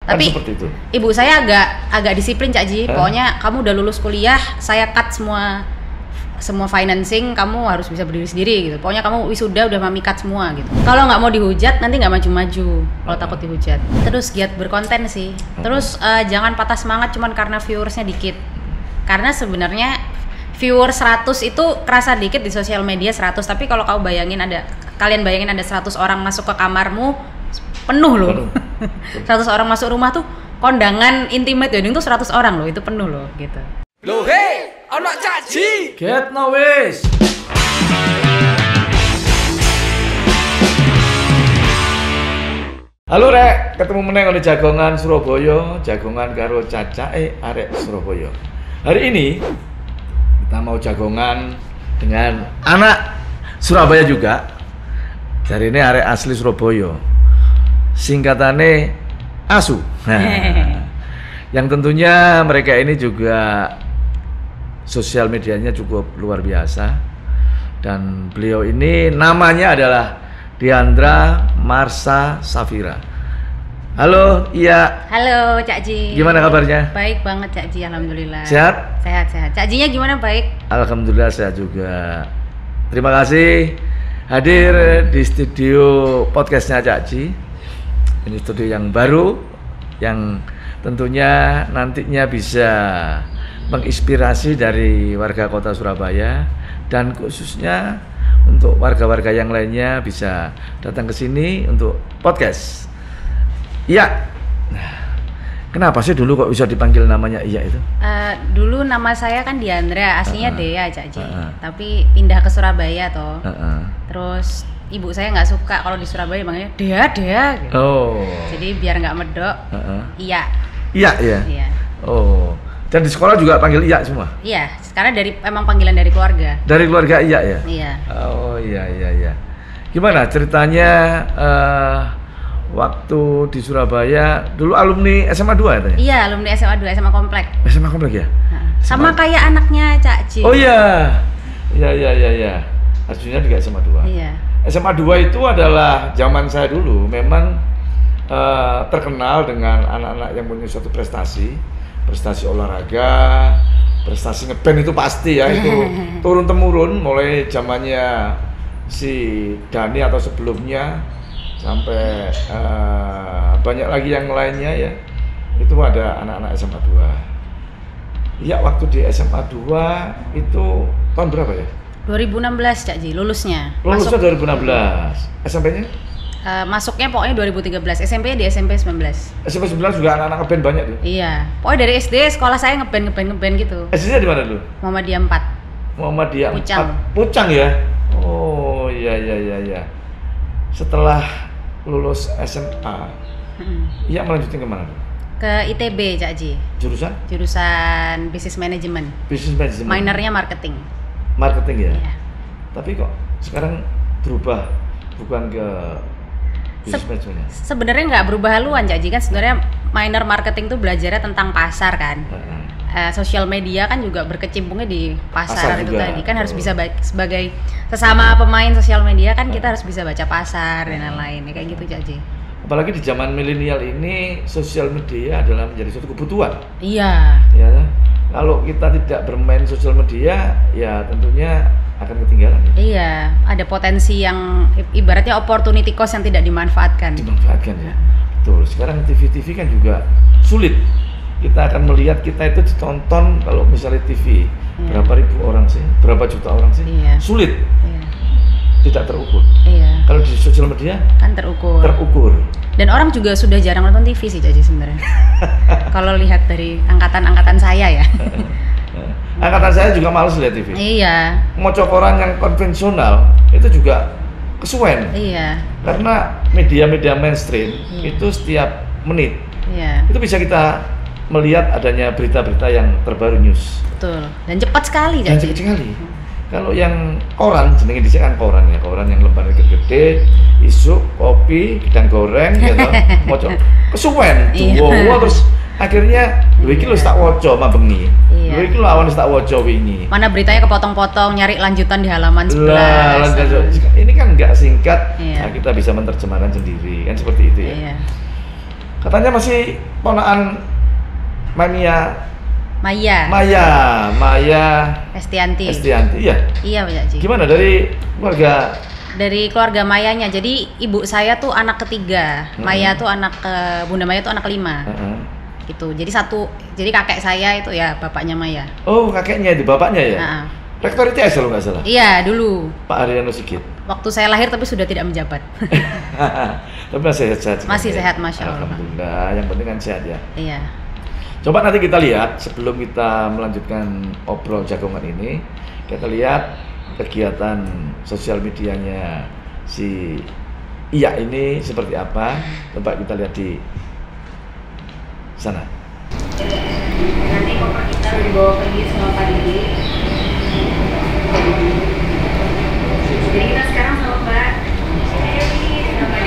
Tapi seperti itu. Ibu saya agak disiplin Cak Ji. Pokoknya kamu udah lulus kuliah, saya cut semua financing, kamu harus bisa berdiri sendiri gitu. Pokoknya kamu wisuda udah mami cut semua gitu. Kalau nggak mau dihujat nanti nggak maju-maju. Kalau takut dihujat. Terus giat berkonten sih. Terus jangan patah semangat cuman karena viewersnya dikit. Karena sebenarnya viewer 100 itu kerasa dikit di sosial media 100, tapi kalau kalian bayangin ada 100 orang masuk ke kamarmu penuh loh. 100 orang masuk rumah tuh kondangan intimate wedding tuh 100 orang loh, itu penuh loh gitu. Loh hei, anak Cak Ji. Get no wis. Halo rek, ketemu meneng di Jagongan Surabaya, Jagongan karo cacake arek Surabaya. Hari ini kita mau jagongan dengan anak Surabaya juga. Jadi ini arek asli Surabaya. Singkatannya ASU. Nah, yang tentunya mereka ini juga sosial medianya cukup luar biasa. Dan beliau ini namanya adalah Diandra Marsha Safira. Halo, iya. Halo Cak Ji. Gimana kabarnya? Baik banget Cak Ji, alhamdulillah. Sehat? Sehat. Cak Jinya gimana, baik? Alhamdulillah sehat juga. Terima kasih hadir di studio podcastnya Cak Ji. Ini studio yang baru, yang tentunya nantinya bisa menginspirasi dari warga kota Surabaya, dan khususnya untuk warga-warga yang lainnya bisa datang ke sini untuk podcast. Iya. Kenapa sih dulu kok bisa dipanggil namanya Iya itu? Dulu nama saya kan Diandra, aslinya Dea Cak Ji. Tapi pindah ke Surabaya toh. Terus ibu saya nggak suka kalau di Surabaya manggilnya Dea gitu. Oh. Jadi biar nggak medok. Iya. Iya ya. Iya. Oh. Dan di sekolah juga panggil Iya semua? Iya, karena emang panggilan dari keluarga. Dari keluarga Iya ya? Iya. Oh iya. Gimana ceritanya waktu di Surabaya, dulu alumni SMA 2 ya? Iya, alumni SMA 2, SMA Komplek. SMA Komplek ya? Sama kayak anaknya Cak Ji. Oh iya. Iya. Aslinya juga SMA 2. Iya. SMA 2 itu adalah zaman saya dulu memang terkenal dengan anak-anak yang punya suatu prestasi olahraga, prestasi ngeband itu pasti ya, itu turun temurun mulai zamannya si Dani atau sebelumnya sampai banyak lagi yang lainnya ya. Itu ada anak-anak SMA 2. Ya waktu di SMA 2 itu tahun berapa ya? 2016 Cak Ji, lulusnya. Lulusnya 2016. SMP-nya? Masuknya pokoknya 2013, SMP di SMP 19. SMP 19 juga anak-anak ngeband banyak tuh? Iya, pokoknya dari SD sekolah saya ngeband gitu. SD-nya di mana dulu? Muhammadiyah 4. Muhammadiyah 4. Pucang. Pucang ya? Oh iya. Setelah lulus SMA, Iya melanjutin kemana? Ke ITB Cak Ji. Jurusan Business Management. Business Management. Minornya marketing. Marketing ya? Iya. Tapi kok sekarang berubah bukan ke Business Management? Sebenarnya nggak berubah haluan Cak Ji, kan sebenarnya minor marketing tuh belajarnya tentang pasar kan. Sosial media kan juga berkecimpungnya di pasar itu juga. Tadi kan harus bisa sebagai sesama pemain sosial media kan kita harus bisa baca pasar dan lain-lain kayak gitu Cak Ji. Apalagi di zaman milenial ini sosial media adalah menjadi suatu kebutuhan. Iya. Ya, kalau kita tidak bermain sosial media ya tentunya akan ketinggalan. Iya, ada potensi yang ibaratnya opportunity cost yang tidak dimanfaatkan. Ya. Betul. Sekarang TV kan juga sulit. Kita akan melihat kita itu ditonton kalau misalnya TV berapa ribu orang sih, berapa juta orang sih, sulit, tidak terukur. Kalau di sosial media kan terukur. Dan orang juga sudah jarang nonton TV sih Cak Ji sebenarnya. Kalau lihat dari angkatan saya ya. Angkatan saya juga males lihat TV. Iya. Mau koran yang konvensional itu juga kesuwen. Iya. Karena media-media mainstream itu setiap menit itu bisa kita melihat adanya berita-berita yang terbaru news. Betul. Dan cepat sekali. Dan cepat sekali. Kalau yang koran, jenenge dhisik kan koran ya, koran yang lembarnya gede, isu, kopi, gedang goreng gitu. Moco kesuwen, terus akhirnya iki lho tak waca mabengi. Iki lho awan tak waca wingi. Mana beritanya kepotong-potong, nyari lanjutan di halaman 11. Ini kan enggak singkat. Nah, kita bisa menerjemahkan sendiri, kan seperti itu ya. Katanya masih ponakan Maya Estianti. Iya. Iya Pak Haji. Gimana dari keluarga? Dari keluarga Mayanya. Jadi ibu saya tuh anak ketiga. Maya tuh Bunda Maya tuh anak kelima. Gitu. Jadi kakek saya itu ya bapaknya Maya. Oh, kakeknya itu bapaknya ya? Rektor ITS kalau nggak salah? Iya, dulu. Pak Ariano Sigit. Waktu saya lahir tapi sudah tidak menjabat. Tapi masih sehat. Masih sehat, Masya Allah. Alhamdulillah, yang penting kan sehat ya. Iya. Coba nanti kita lihat sebelum kita melanjutkan obrol jagongan ini, kita lihat kegiatan sosial medianya si Iya ini seperti apa. Coba kita lihat di sana. Nanti koper kita dibawa pergi sama Pak Didi. Jadi kita sekarang sama Mbak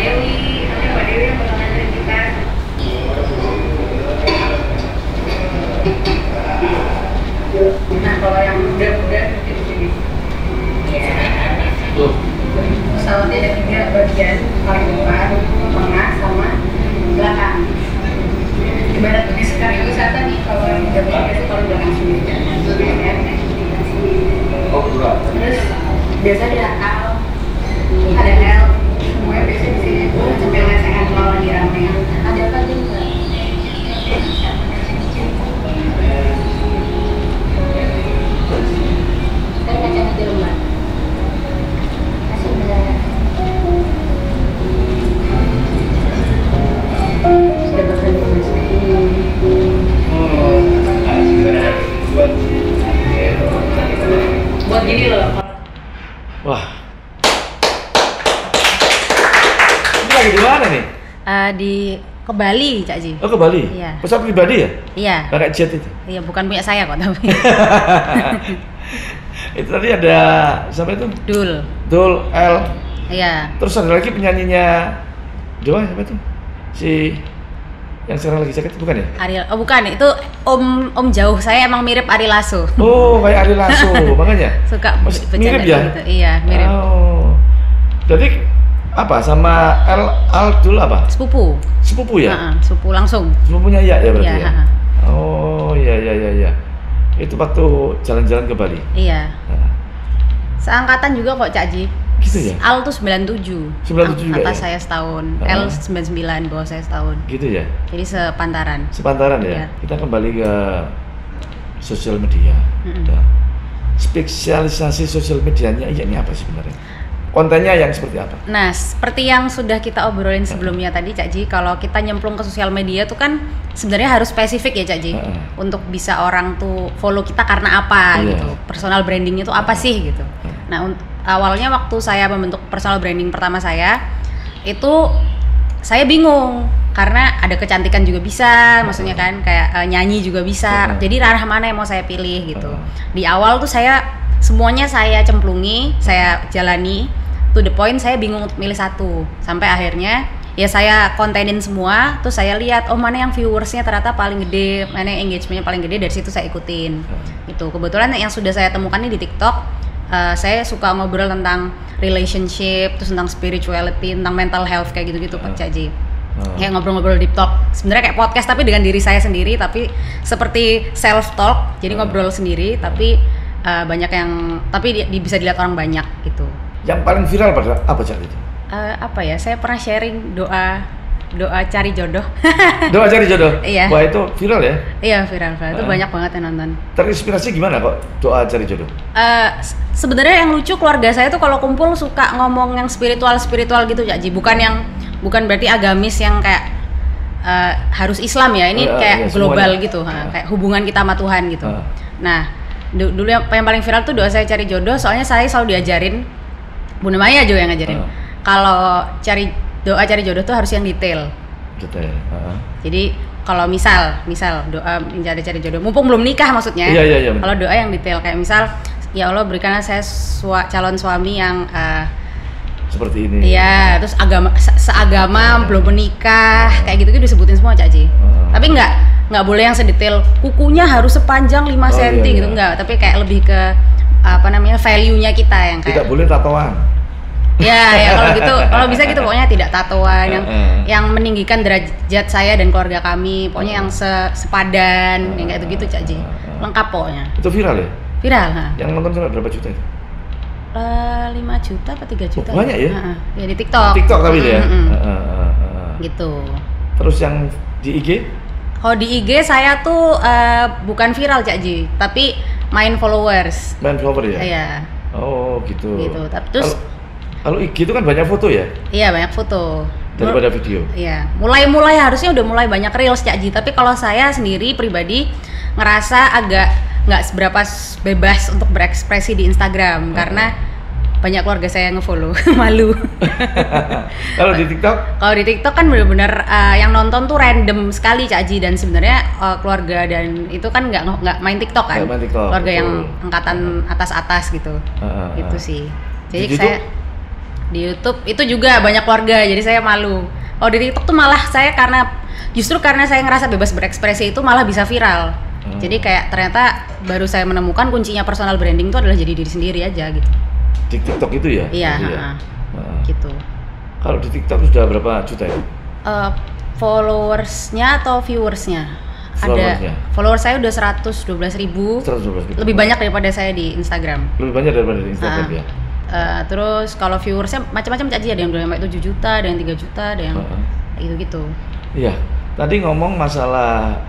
Dewi. Nanti Mbak Dewi yang bakal ngajarin kita. Nah, kalau yang muda-muda gitu jadi. Pesawatnya ada 3 bagian, paling depan, tengah, sama belakang. Ibarat di sekali wisata nih, kalau yang muda-muda itu paling belakang sini. Terus biasa ada L, semuanya biasa di sini. Sampai lesehan kalau lagi rame. Ada apa aja enggak? Kan kacang aja lembar. Kasih Mbak. Sudah bakal dimasukin. Buat gini loh. Wah. Ini lagi di mana nih? Ke Bali, Cak Ji. Oh, ke Bali? Iya. Pesawat pribadi ya? Iya. Pakai jet itu? Iya, bukan punya saya kok tapi. Itu tadi ada siapa itu? Dul L. Iya. Terus ada lagi penyanyinya Doa siapa itu? Si yang sekarang lagi sakit bukan ya? Ariel, oh bukan, itu om jauh saya emang mirip Ari Lasso. Oh, kayak Ari Lasso, makanya. Suka mirip ya? Gitu. Iya, mirip. Oh. Jadi apa sama Dul apa? Sepupu ya? Sepupu langsung. Sepupunya Iya ya berarti ya? Ya. Oh, iya. Itu waktu jalan-jalan ke Bali. Iya. Seangkatan juga kok Cak Ji. Gitu ya? Al tuh 97. 97 juga atas ya? saya setahun. L 99, bawah saya setahun. Gitu ya? Jadi sepantaran. Sepantaran ya? Iya. Kita kembali ke sosial media. Nah, spesialisasi sosial medianya ini apa sebenarnya? Kontennya yang seperti apa? Nah, seperti yang sudah kita obrolin sebelumnya tadi Cak Ji, kalau kita nyemplung ke sosial media tuh kan sebenarnya harus spesifik ya Cak Ji. Untuk bisa orang tuh follow kita karena apa gitu. Personal brandingnya tuh apa sih gitu. Nah, awalnya waktu saya membentuk personal branding pertama saya, itu saya bingung karena ada kecantikan juga bisa, maksudnya kan kayak nyanyi juga bisa. Jadi ranah mana yang mau saya pilih gitu. Di awal tuh semuanya saya cemplungi, saya jalani. To the point saya bingung untuk milih satu. Sampai akhirnya ya saya kontenin semua, terus saya lihat mana yang viewersnya ternyata paling gede, mana yang engagementnya paling gede, dari situ saya ikutin. Itu kebetulan yang sudah saya temukan ini di TikTok. Saya suka ngobrol tentang relationship, terus tentang spirituality, tentang mental health kayak gitu-gitu Pak Cak Ji. Kayak ngobrol-ngobrol deep talk. Sebenarnya kayak podcast tapi dengan diri saya sendiri, tapi seperti self talk. Jadi ngobrol sendiri tapi banyak yang bisa dilihat orang banyak gitu. Yang paling viral pada apa Cak itu? Apa ya? Saya pernah sharing doa cari jodoh. Doa cari jodoh? Iya. Wah, itu viral ya? Iya, viral. Itu banyak banget yang nonton. Terinspirasi gimana kok doa cari jodoh? Sebenarnya yang lucu, keluarga saya tuh kalau kumpul suka ngomong yang spiritual gitu Cak Ji. Bukan berarti agamis yang kayak harus Islam ya. Ini kayak global semuanya. Gitu. Kayak hubungan kita sama Tuhan gitu. Nah, dulu yang paling viral tuh doa saya cari jodoh. Soalnya saya selalu diajarin, Bunda Maya juga yang ngajarin. Kalau doa cari jodoh tuh harus yang detail. Jadi kalau misal doa cari jodoh, mumpung belum nikah maksudnya. Iya. Kalau doa yang detail kayak misal, ya Allah berikanlah saya calon suami yang seperti ini. Iya, terus seagama, belum menikah, kayak gitu disebutin semua Cak Ji. Tapi nggak boleh yang sedetail kukunya harus sepanjang 5 cm gitu, enggak. Tapi kayak lebih ke value-nya kita yang kayak tidak boleh tatoan. Ya kalau gitu, kalau bisa gitu pokoknya tidak tatoan yang meninggikan derajat saya dan keluarga kami, pokoknya yang sepadan, yang kayak gitu Cak Ji. Lengkap pokoknya. Itu viral ya? Viral, ha. Yang nonton sampai berapa juta itu? 5 juta apa 3 juta? Oh, banyak ya? Ya di TikTok. TikTok tapi ya. Gitu. Terus yang di IG? Kalau di IG saya tuh bukan viral Cak Ji, tapi main followers. Main follower ya? Iya. Oh gitu. Gitu. Terus kalau IG itu kan banyak foto ya? Iya banyak foto. Daripada video. Iya. Mulai harusnya udah mulai banyak reels Cak Ji, tapi kalau saya sendiri pribadi ngerasa agak nggak seberapa bebas untuk berekspresi di Instagram karena banyak keluarga saya yang ngefollow. Malu. Kalau di TikTok? Kalau di TikTok kan bener-bener yang nonton tuh random sekali Cak Ji, dan sebenarnya keluarga dan itu kan nggak main TikTok kan. Main TikTok, keluarga betul. yang angkatan atas gitu. Gitu sih. Jadi Di saya di YouTube itu juga banyak keluarga, jadi saya malu. Kalau di TikTok tuh malah saya justru karena saya ngerasa bebas berekspresi itu malah bisa viral. Jadi kayak ternyata baru saya menemukan kuncinya personal branding itu adalah jadi diri sendiri aja gitu. Di TikTok itu ya? Iya, gitu. Kalau di TikTok sudah berapa juta ya? Followersnya atau viewersnya? Followersnya. Ada followers saya udah 112.000. 112.000. Lebih banyak daripada saya di Instagram. Lebih banyak daripada di Instagram ya? Terus kalau viewersnya macam-macam Cak Ji, ada yang udah sampai 7 juta, ada yang 3 juta, ada yang gitu-gitu. Iya. Tadi ngomong masalah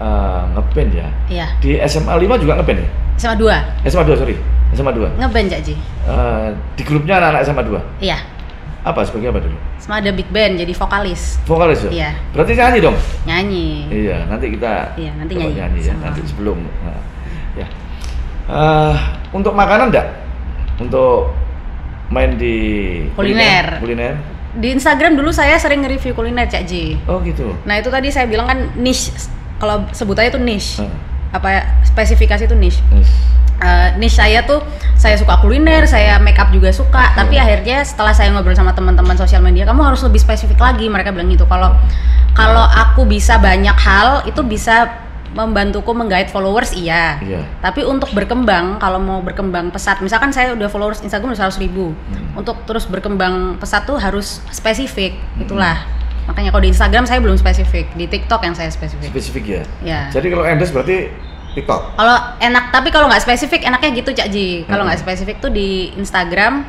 ngeband ya? Iya. Di SMA 5 juga ngeband ya? SMA 2. SMA 2, sorry. SMA 2. Ngeband Cak Ji. Di grupnya anak-anak SMA 2? Iya. Apa? Sebagai apa dulu? Sama ada big band, jadi vokalis. Vokalis ya? Iya. Berarti nyanyi dong? Nyanyi. Iya, nanti kita nanti coba nyanyi ya, sama. nanti sebelum ya. Untuk makanan enggak? Untuk main di Kuliner. Di Instagram dulu saya sering nge-review kuliner Cak Ji. Oh gitu. Nah itu tadi saya bilang kan niche, kalau sebutannya itu niche. Apa ya, spesifikasi itu niche. Niche saya tuh saya suka kuliner, saya make up juga suka, tapi akhirnya setelah saya ngobrol sama teman-teman sosial media, kamu harus lebih spesifik lagi, mereka bilang gitu. Kalau aku bisa banyak hal itu bisa membantuku menggait followers, iya. Tapi untuk berkembang, kalau mau berkembang pesat, misalkan saya udah followers Instagram udah 100.000, untuk terus berkembang pesat tuh harus spesifik, itulah. Makanya kalau di Instagram saya belum spesifik, di TikTok yang saya spesifik. Spesifik ya? Ya. Jadi kalau endorse berarti TikTok? Kalau enak, tapi kalau nggak spesifik enaknya gitu Cak Ji. Kalau nggak spesifik tuh di Instagram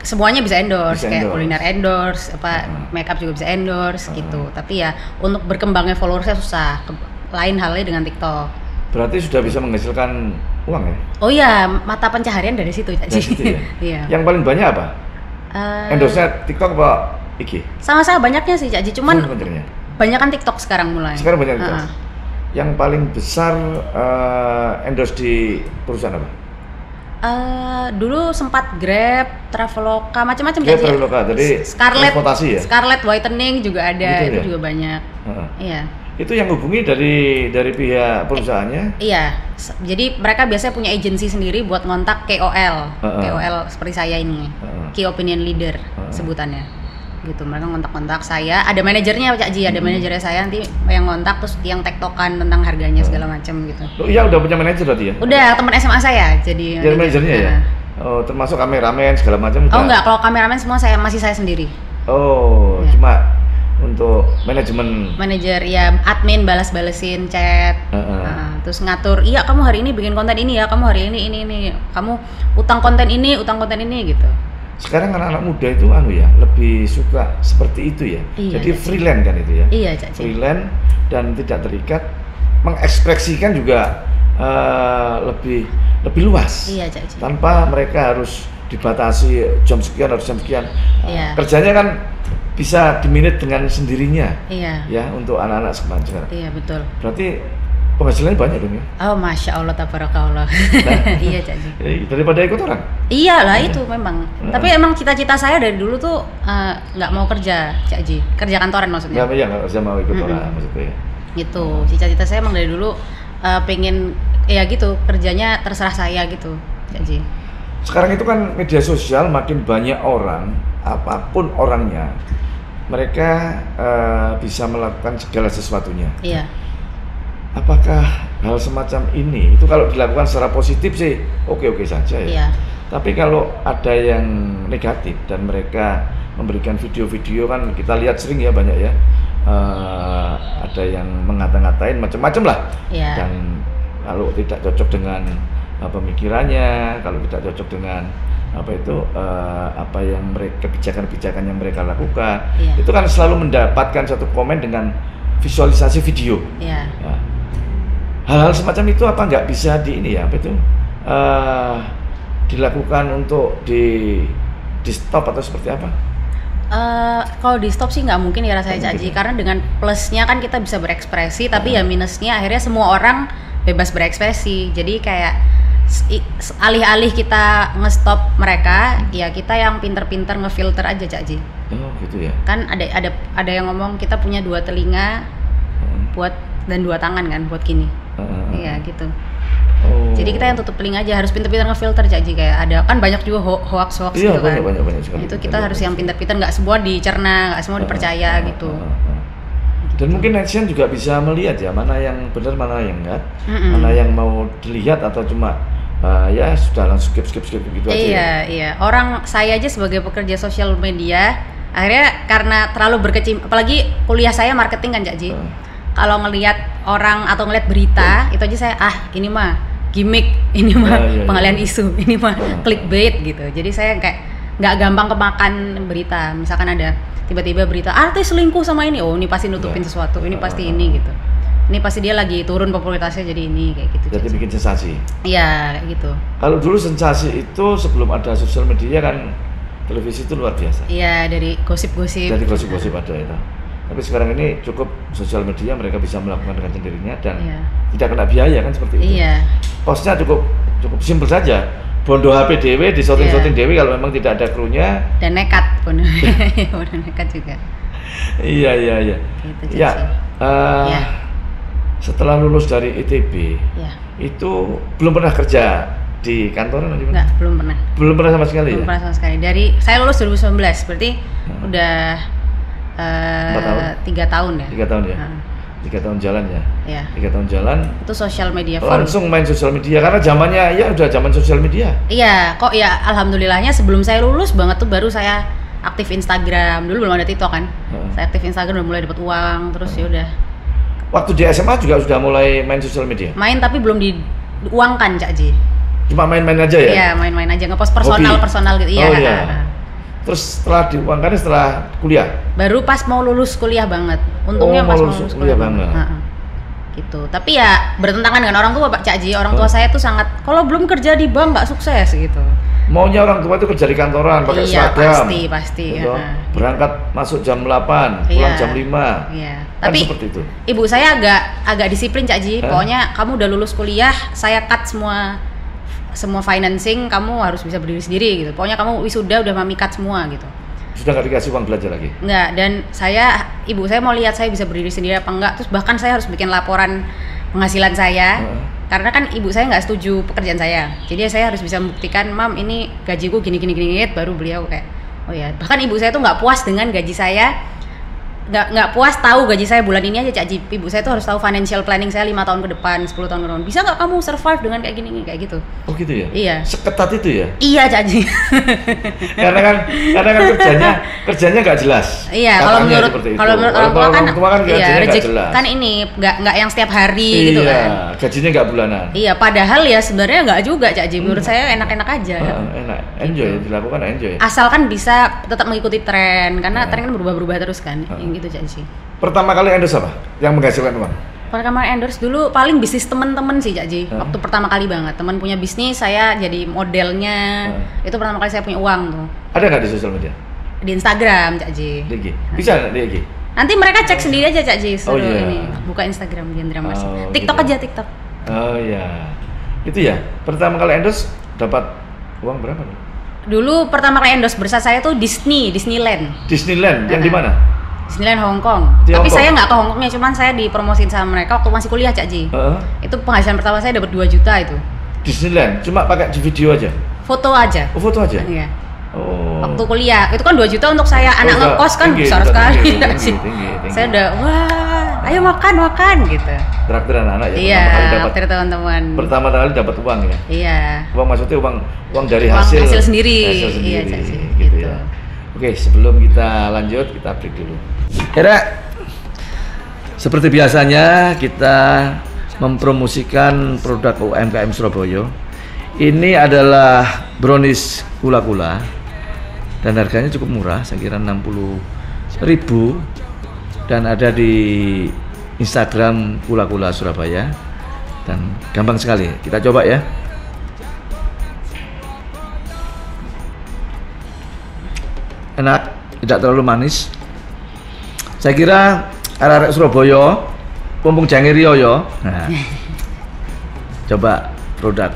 semuanya bisa endorse, kayak kuliner endorse, makeup juga bisa endorse gitu. Tapi ya untuk berkembangnya followersnya susah. Lain halnya dengan TikTok. Berarti sudah bisa menghasilkan uang ya? Oh iya, mata pencaharian dari situ Cak Ji. Dari situ ya? Iya. Yang paling banyak apa? Endorse-nya TikTok apa IG? Sama-sama banyaknya sih Cak Ji, cuman sebenarnya banyak kan TikTok sekarang mulai. Sekarang banyak TikTok. Yang paling besar endorse di perusahaan apa? Dulu sempat Grab, Traveloka, macam-macam Grab, Traveloka, jadi transportasi ya? Scarlett Whitening juga ada, gitu, itu ya? juga banyak. Iya. Itu yang hubungi dari pihak perusahaannya? Iya, jadi mereka biasanya punya agensi sendiri buat ngontak KOL, KOL seperti saya ini, Key Opinion Leader sebutannya, gitu. Mereka ngontak-ngontak saya, ada manajernya Cak Ji, ada manajernya saya nanti yang ngontak terus yang tektokan tentang harganya segala macam gitu. Oh iya, udah punya manajer berarti ya? Udah, teman SMA saya jadi manajernya ya? Oh, termasuk kameramen segala macam? Oh enggak, kalau kameramen semua masih saya sendiri. Oh, ya. Cuma untuk manajer ya, admin balas-balesin chat, terus ngatur, iya kamu hari ini bikin konten ini ya, kamu hari ini, kamu utang konten ini gitu. Sekarang anak-anak muda itu lebih suka seperti itu ya. Iya, jadi freelance kan itu ya. Iya, Cak Ji. Freelance dan tidak terikat, mengekspresikan juga lebih luas. Iya, Cak Ji. Tanpa mereka harus dibatasi jam sekian harus jam sekian. Iya. Kerjanya kan bisa diminit dengan sendirinya. Iya. Ya, untuk anak-anak sekarang. Iya, betul. Berarti penghasilannya banyak dong ya? Oh, Masya Allah, tabarakallah. Iya, Cak Ji. Daripada ikut orang? Iyalah, itu memang. Tapi emang cita-cita saya dari dulu tuh nggak mau kerja, Cak Ji. Kerja kantoran maksudnya. Nggak usah mau ikut orang maksudnya. Gitu. Cita-cita saya emang dari dulu pengen ya gitu, kerjanya terserah saya gitu, Cak Ji. Sekarang itu kan media sosial makin banyak orang, apapun orangnya, mereka bisa melakukan segala sesuatunya. Iya. Apakah hal semacam ini itu kalau dilakukan secara positif sih oke-oke saja ya. Iya. Tapi kalau ada yang negatif dan mereka memberikan video-video, kan kita lihat sering ya, banyak ya, ada yang mengata-ngatain macam-macam lah. Iya. Dan kalau tidak cocok dengan pemikirannya, kalau tidak cocok dengan apa yang mereka, kebijakan-kebijakan yang mereka lakukan, Iya. itu kan selalu mendapatkan satu komen dengan visualisasi video. Iya. Nah, hal-hal semacam itu apa nggak bisa dilakukan untuk di stop atau seperti apa? Kalau di stop sih nggak mungkin ya rasanya, Cak Ji, Mungkin. karena dengan plusnya kan kita bisa berekspresi, tapi ya minusnya akhirnya semua orang bebas berekspresi. Jadi kayak alih-alih kita nge-stop mereka, ya kita yang pinter-pinter ngefilter aja, Cak Ji. Oh gitu ya. Kan ada yang ngomong kita punya 2 telinga buat dan 2 tangan kan buat gini. Iya gitu. Oh. Jadi kita yang tutup telinga aja, harus pinter-pinter ngefilter, Cak Ji. Kayak ada kan banyak juga hoax Iya, gitu kan. banyak sekali. Itu kita Banyak harus sekali. yang pinter-pinter, nggak semua dicerna, nggak semua dipercaya gitu. Dan mungkin netizen juga bisa melihat ya, mana yang benar, mana yang enggak, Mm-mm. mana yang mau dilihat atau cuma ya sudah langsung skip gitu aja. Iya, iya. Orang saya aja sebagai pekerja sosial media, akhirnya karena terlalu apalagi kuliah saya marketing kan, Cak Ji. Kalau ngelihat orang atau ngelihat berita, itu aja saya ini mah gimmick, ini mah Iya. pengalian isu, ini mah clickbait gitu. Jadi saya kayak nggak gampang kemakan berita. Misalkan ada tiba-tiba berita artis selingkuh sama ini, oh ini pasti nutupin sesuatu, ini pasti ini gitu. Ini pasti dia lagi turun popularitasnya jadi ini kayak gitu. Jadi bikin sensasi. Iya, kayak gitu. Kalau dulu sensasi itu sebelum ada sosial media kan, televisi itu luar biasa. Iya, dari gosip-gosip. Dari gosip-gosip ada itu. Tapi sekarang ini cukup sosial media, mereka bisa melakukan dengan sendirinya dan Iya. tidak kena biaya kan, seperti itu. Iya. Postnya cukup simpel saja. Bondo HP dewe, di shooting dewe kalau memang tidak ada krunya. Dan nekat pun. Udah nekat juga. Iya. Gitu, Ya, Cak Ji. Ya. setelah lulus dari ITB, Ya. itu belum pernah kerja di kantoran atau gimana? Enggak, belum pernah. Belum pernah sama sekali Belum ya? pernah sama sekali. Dari saya lulus 2019, berarti udah 3 tahun ya. 3 tahun ya? Heeh. 3 tahun jalan ya? Ya. 3 tahun jalan, Itu sosial media full. langsung main sosial media, karena zamannya ya udah zaman sosial media. Iya, kok ya alhamdulillahnya sebelum saya lulus banget tuh baru saya aktif Instagram. Dulu belum ada TikTok kan. Saya aktif Instagram udah mulai dapat uang, terus ya udah Waktu di SMA juga sudah mulai main sosial media? main, tapi belum diuangkan, Cak Ji. Cuma main-main aja ya? Iya, main-main aja, ngepost Hobi? personal gitu. Iya. Oh iya. Terus setelah diuangkan setelah kuliah? Baru pas mau lulus kuliah banget. Untungnya Oh, pas mau mau lulus lulus kuliah banget. Heeh. Gitu. Tapi ya bertentangan dengan orang tua, Pak Cak Ji. Orang tua saya tuh sangat, kalau belum kerja di bank nggak sukses gitu. Maunya orang tua itu kerja di kantoran, pakai Iya, seragam. pasti. Gitu. Heeh. Berangkat masuk jam 8, pulang Iya. jam 5. Iya. Kan Tapi seperti itu. ibu saya agak disiplin, Cak Ji. Hah? Pokoknya kamu udah lulus kuliah, saya cut semua financing, kamu harus bisa berdiri sendiri gitu. Pokoknya kamu wisuda udah mami cut semua gitu. Sudah nggak dikasih uang belajar lagi? Enggak, dan ibu saya mau lihat saya bisa berdiri sendiri apa enggak, terus bahkan saya harus bikin laporan penghasilan saya. Karena kan ibu saya nggak setuju pekerjaan saya, jadi saya harus bisa membuktikan, Mam ini gajiku gini, baru beliau kayak, oh ya. Bahkan ibu saya tuh nggak puas dengan gaji saya, nggak puas tahu gaji saya bulan ini aja, Cak Ji. Ibu saya tuh harus tahu financial planning saya 5 tahun ke depan, 10 tahun ke depan. Bisa nggak kamu survive dengan kayak gini, kayak gitu? Oh gitu ya? Iya. Seketat itu ya? Iya, Cak Ji. karena kan kerjanya nggak jelas. Iya, Katanya kalau menurut seperti itu. orang tua kan gajinya iya, nggak rezeki jelas. kan ini nggak yang setiap hari gitu Iya, kan. gajinya nggak bulanan. Iya, padahal ya sebenarnya nggak juga, Cak Ji. Menurut saya enak-enak aja. Enak, enjoy, dilakukan enjoy. Asalkan bisa tetap mengikuti tren, karena tren kan berubah-ubah terus kan. Yang gitu, Cak Ji. Pertama kali endorse apa? Yang menghasilkan uang? Pertama endorse dulu paling bisnis temen-temen sih, Cak Ji. Waktu pertama kali banget, temen punya bisnis, saya jadi modelnya. Itu pertama kali saya punya uang tuh. Ada nggak di sosial media? Di Instagram, Cak Ji. Di IG? Bisa nggak di IG? Nanti mereka cek sendiri aja, Cak Ji. Oh, Suruh iya. ini buka Instagram Diandra Mars. Oh, TikTok gitu. aja, TikTok. Oh iya. Itu ya, pertama kali endorse dapat uang berapa nih? Dulu pertama kali endorse bersama saya tuh Disneyland. Disneyland, yang di mana? Disneyland Hong Kong. Di Tapi Hong Kong? saya nggak ke Hong Kongnya, cuman saya dipromosin sama mereka waktu masih kuliah, Cak Ji. Heeh. Itu penghasilan pertama saya dapat 2 juta itu. Disneyland, cuma pakai di video aja? Foto aja. Oh, foto aja? Iya. Oh. Waktu kuliah, itu kan 2 juta untuk saya anak udah ngekos kan tinggi, besar udah sekali, tinggi, Cak Ji. tinggi. Saya udah, wah, ayo makan gitu. Traktir anak-anak ya. Iya, Pertama kali dapat traktir teman-teman. Pertama kali dapat uang ya. Iya. Uang maksudnya uang dari Uang hasil sendiri. Hasil sendiri. Iya, Cak Ji, gitu gitu. ya. Oke, sebelum kita lanjut kita break dulu. Kira seperti biasanya kita mempromosikan produk UMKM Surabaya. Ini adalah brownies kula-kula dan harganya cukup murah, saya kira 60.000 dan ada di Instagram kula-kula Surabaya dan gampang sekali. Kita coba ya. Enak, tidak terlalu manis. Saya kira arek-arek Surabaya mumpung jange riyo ya. Nah. Coba produk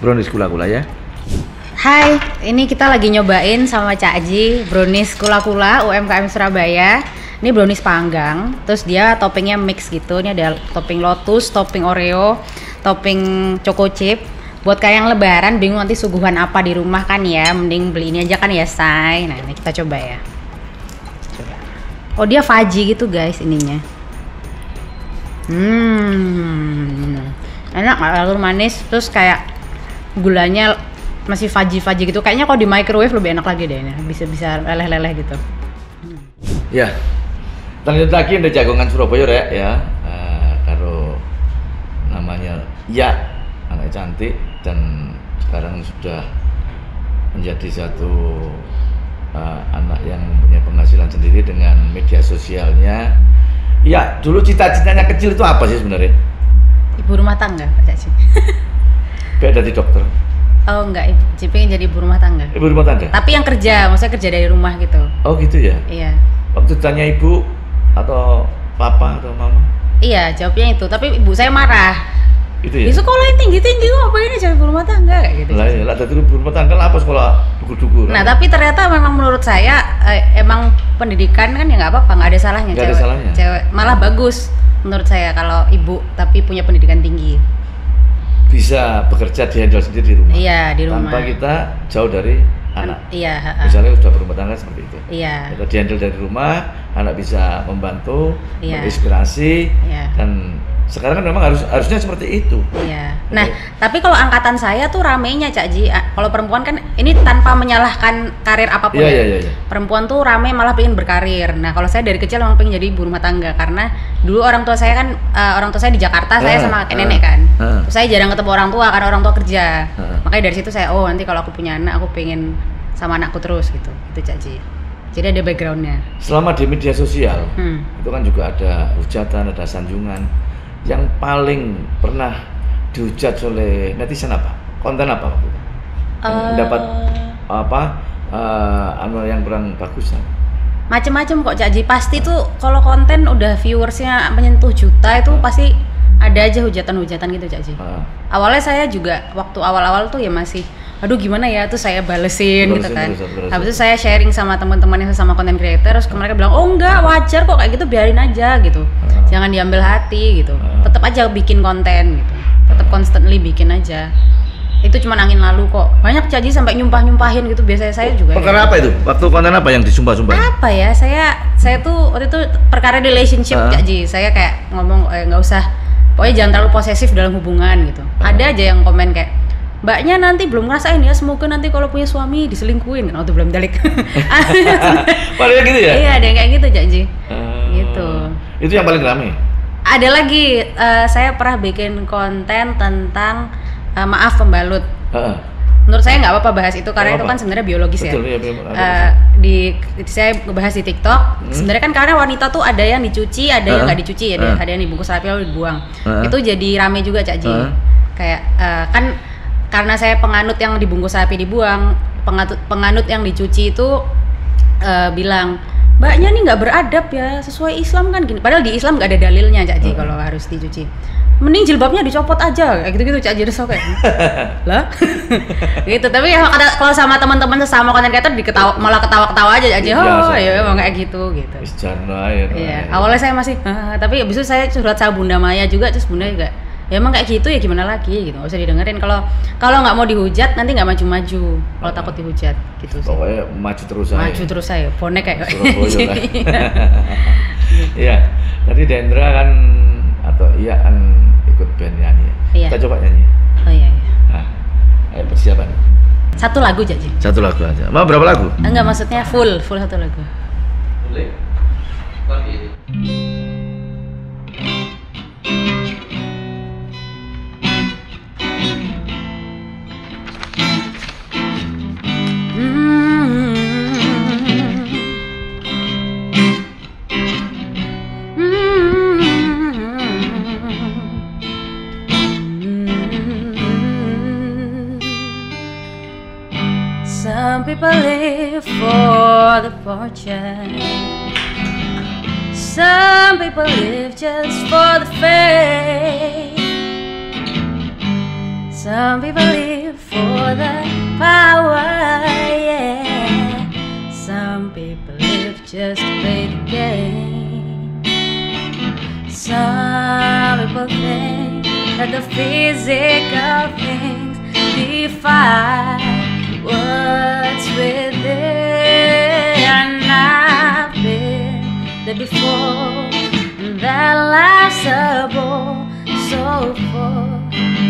brownies kula-kula ya. Hai, ini kita lagi nyobain sama Cak Ji brownies kula-kula UMKM Surabaya. Ini brownies panggang, terus dia toppingnya mix gitu. Ini ada topping lotus, topping oreo, topping choco chip. Buat kayak yang lebaran bingung nanti suguhan apa di rumah kan ya, mending beli ini aja kan ya, say. Nah, ini kita coba ya. Coba. Oh, dia fudgy gitu guys ininya. Enak, gak terlalu manis, terus kayak gulanya masih fudgy gitu. Kayaknya kalau di microwave lebih enak lagi deh ini. Bisa leleh-leleh gitu. Ya. Lanjut lagi ada jagongan Surabaya rek ya. Karo namanya Ya, anak cantik dan sekarang sudah menjadi satu anak yang mempunyai penghasilan sendiri dengan media sosialnya. Ya, dulu cita-citanya kecil itu apa sih sebenarnya? Ibu rumah tangga, Pak Caci. Beda di dokter. Oh enggak, Ibu pengen jadi ibu rumah tangga. Ibu rumah tangga? Tapi yang kerja, maksudnya kerja dari rumah gitu. Oh gitu ya? Iya. Waktu tanya ibu atau papa atau mama? Iya, jawabnya itu. Tapi ibu saya marah. Itu ya? Di sekolah yang tinggi-tinggi kok ngapain jadi ibu rumah tangga kayak gitu. Lah ya, lah dari ibu rumah tangga lah apa sekolah dukur-dukur. Nah, tapi ternyata memang menurut saya emang pendidikan kan ya nggak apa-apa, nggak ada salahnya. Nggak ada salahnya. Cewek malah bagus menurut saya kalau ibu tapi punya pendidikan tinggi. Bisa bekerja di handle sendiri di rumah. Iya, di rumah. Tanpa kita jauh dari anak. Iya, Misalnya sudah berumah tangga seperti itu. Iya. Kita di handle dari rumah, anak bisa membantu, Iya. menginspirasi, Iya. dan sekarang kan memang harusnya seperti itu. Iya. Nah, tapi kalau angkatan saya tuh ramenya Cak Ji. Kalau perempuan kan ini tanpa menyalahkan karir apapun. Iya, ya. iya, iya. Perempuan tuh rame malah pengen berkarir. Nah, kalau saya dari kecil memang pengen jadi ibu rumah tangga karena dulu orang tua saya kan orang tua saya di Jakarta, saya sama kakek nenek kan. Terus saya jarang ketemu orang tua karena orang tua kerja. Makanya dari situ saya nanti kalau aku punya anak aku pengen sama anakku terus gitu. Itu Cak Ji. Jadi ada backgroundnya. Selama di media sosial, itu kan juga ada hujatan, ada sanjungan. Yang paling pernah dihujat oleh netizen apa? Konten apa waktu itu? Dapat apa? Yang kurang bagus. Macem-macem kok Cak Ji. Pasti tuh kalau konten udah viewersnya menyentuh juta itu pasti ada aja hujatan-hujatan gitu Cak Ji. Awalnya saya juga waktu awal-awal tuh ya masih aduh gimana ya, tuh saya balesin gitu kan. Habis itu saya sharing sama teman-teman yang sama content creator, terus mereka bilang oh enggak, wajar kok kayak gitu, biarin aja gitu, jangan diambil hati gitu, tetap aja bikin konten gitu, tetap constantly bikin aja. Itu cuma angin lalu kok, banyak Cak Ji sampai nyumpahin gitu. Biasanya saya juga perkara apa itu? Waktu konten apa yang disumpah-sumpah? Apa ya, saya tuh waktu itu perkara relationship Cak Ji. Saya kayak ngomong nggak usah, pokoknya jangan terlalu posesif dalam hubungan gitu. Ada aja yang komen kayak mbaknya nanti belum ngerasain ya, semoga nanti kalau punya suami diselingkuhin. Oh, itu belum balik. Padahal gitu ya? Iya, ada yang kayak gitu Cak Ji. Gitu. Itu yang paling rame. Ada lagi, saya pernah bikin konten tentang maaf pembalut. Menurut saya nggak apa-apa bahas itu karena itu kan sebenarnya biologis. Betul, ya. Saya ngebahas di TikTok. Sebenarnya kan karena wanita tuh ada yang dicuci, ada yang nggak dicuci, ada yang dibungkus rapi lalu dibuang. Itu jadi rame juga Cak Ji. Kayak kan karena saya penganut yang dibungkus rapi dibuang, penganut yang dicuci itu bilang mbaknya nih nggak beradab ya, sesuai Islam kan gini. Padahal di Islam nggak ada dalilnya Cak Ji kalau harus dicuci. Mending jilbabnya dicopot aja kayak gitu-gitu Cak Ji. Kayak lah gitu. Tapi kalau sama teman-teman sesama konten creator malah ketawa-ketawa aja Cak Ji. Oh ya emang kayak gitu. Iya. Awalnya saya masih tapi abis itu saya curhat sama Bunda Maya juga, terus Bunda juga ya emang kayak gitu ya, gimana lagi gitu, nggak usah didengerin. Kalau nggak mau dihujat nanti nggak maju-maju kalau takut dihujat gitu sih. Pokoknya maju terus aja. Maju terus aja, bonek kayak Surabaya lah. Iya. Tadi Dendra kan atau Iya kan ikut band nyanyi. Iya. Kita coba nyanyi. Oh iya. Nah, ayo persiapan. Satu lagu Jaji. Satu lagu aja. Mau berapa lagu? Enggak, maksudnya full satu lagu. Boleh. Pagi ini. Some people live for the fortune. Some people live just for the fame. Some people live for the power, yeah. Some people live just to play the game. Some people think that the physical things define what's within. And I've been there before. That life's a bore so full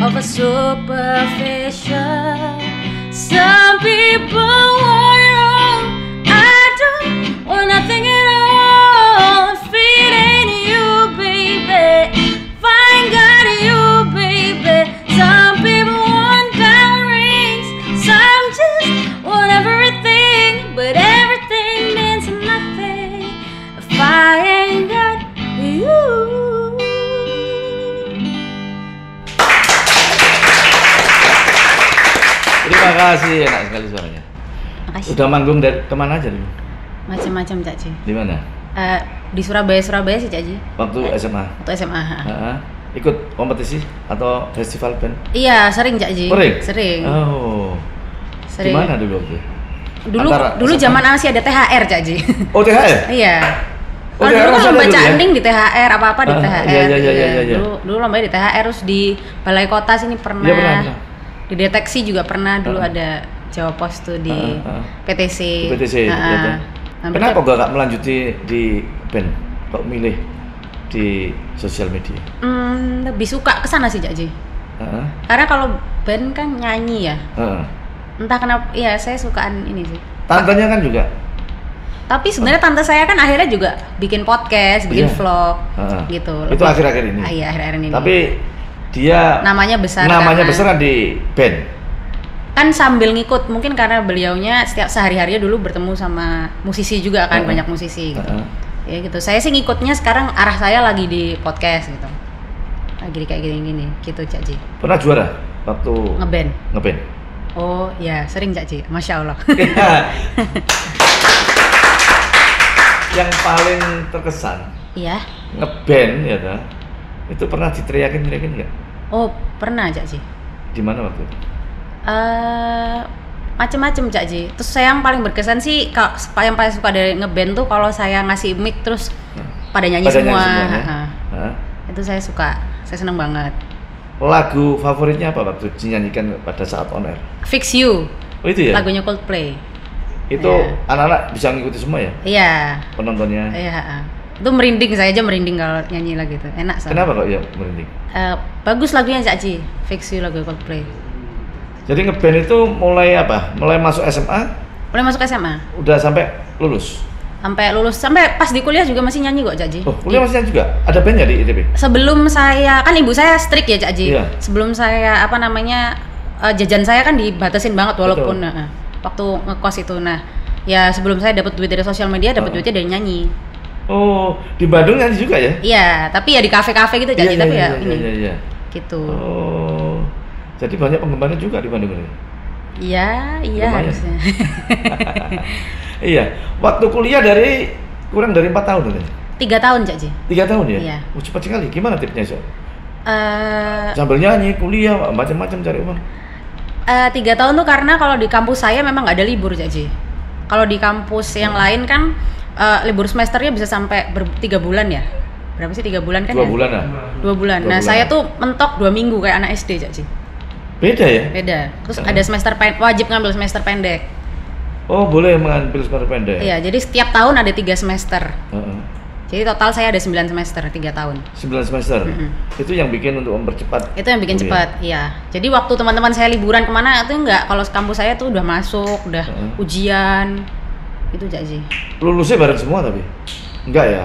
of a superficial. Some people want it all. I don't want nothing at all. If it ain't you, baby, if I ain't got you, baby. Some people want diamond rings. Some just want everything, but everything means nothing if I ain't got you. Terima kasih, enak sekali suaranya. Makasih. Udah manggung dari kemana aja dulu? Macam-macam Cak Ji. Di mana? Di Surabaya sih Cak Ji. Waktu SMA. Waktu SMA. Ikut kompetisi atau festival band? Iya, sering Cak Ji. Sering? Oh. Sering. Gimana dulu waktu? Dulu zaman masih ada THR Cak Ji. Oh, THR? Iya. Oh, Kalau dulu THR kan lomba dulu ya? canding di THR, apa-apa di THR. Iya. Dulu lombanya di THR, terus di Balai Kota sini pernah. Iya, pernah. Di Deteksi juga pernah, dulu ada Jawa Pos tuh di PTC. Di PTC, iya. Kenapa kok gak melanjuti di band? Kok milih di sosial media? Lebih suka kesana sih Cak Ji. Karena kalau band kan nyanyi ya. Entah kenapa, iya saya sukaan ini sih. Tantenya kan juga. Tapi sebenarnya tante saya kan akhirnya juga bikin podcast, bikin Iya. vlog, gitu. Itu akhir-akhir ini. Iya akhir-akhir ini. Tapi dia namanya besar kan di band. Kan sambil ngikut, mungkin karena beliaunya setiap sehari-harinya dulu bertemu sama musisi juga kan, banyak musisi gitu. Ya gitu. Saya sih ngikutnya sekarang arah saya lagi di podcast gitu. Lagi kayak gini-gini gitu Cak Ji. Pernah juara waktu ngeband? Oh ya, sering Cak Ji. Masya Allah. Yang paling terkesan Iya. ngeband ya ta? Itu pernah diteriakin nggak? Oh pernah Cak Ji. Di mana waktu itu? Macem-macem Cak Ji. Terus saya yang paling berkesan sih, yang paling suka dari ngeband tuh kalau saya ngasih mic terus pada nyanyi semua. Itu saya suka, saya seneng banget. Lagu favoritnya apa waktu dinyanyikan pada saat on air? Fix You. Oh itu ya? Lagunya Coldplay. Itu Iya. anak-anak bisa ngikuti semua ya? Iya. Penontonnya? Iya. Itu merinding, saya aja merinding kalau nyanyi lagu itu. Enak soalnya. Kenapa kok ya merinding? Bagus lagunya Cak Ji. Fix You lagu Coldplay. Jadi ngeband itu mulai apa? Mulai masuk SMA? Mulai masuk SMA. Udah sampai lulus? Sampai lulus, sampai pas di kuliah juga masih nyanyi kok Cak Ji. Oh, kuliah masih nyanyi juga? Ada bandnya di ITB? Sebelum saya, kan ibu saya strict ya Cak Ji. Iya. Sebelum saya jajan saya kan dibatasin banget walaupun waktu ngekos itu. Nah, ya sebelum saya dapat duit dari sosial media, dapat duitnya dari nyanyi. Oh, di Bandung nyanyi juga ya? Iya, tapi ya di kafe-kafe gitu Cak Ji, tapi ya ini. Iya. Gitu. Oh. Jadi banyak penggemarnya juga di Bandung ini. Iya Lumayan. harusnya. Iya, waktu kuliah kurang dari 4 tahun katanya. 3 tahun Cak Ji. 3 tahun ya? Iya. Oh, cepat sekali. Gimana tipsnya, Sok? Sambil nyanyi, kuliah, macam-macam cari uang. 3 tahun tuh karena kalau di kampus saya memang nggak ada libur Cak Ji. Kalau di kampus yang lain kan libur semesternya bisa sampai 3 bulan ya. Berapa sih 3 bulan kan 2 ya? bulan lah. 2 bulan. Nah, saya tuh mentok 2 minggu kayak anak SD Cak Ji. Beda ya? Beda. Terus ada semester wajib ngambil semester pendek. Oh, boleh mengambil semester pendek. Iya, jadi setiap tahun ada 3 semester. Jadi total saya ada 9 semester, 3 tahun. 9 semester. Itu yang bikin untuk mempercepat. Itu yang bikin cepat, iya. Jadi waktu teman-teman saya liburan kemana itu enggak, kalau kampus saya tuh udah masuk, udah ujian. Itu Cak Ji. Lulusnya bareng semua tapi? Enggak ya?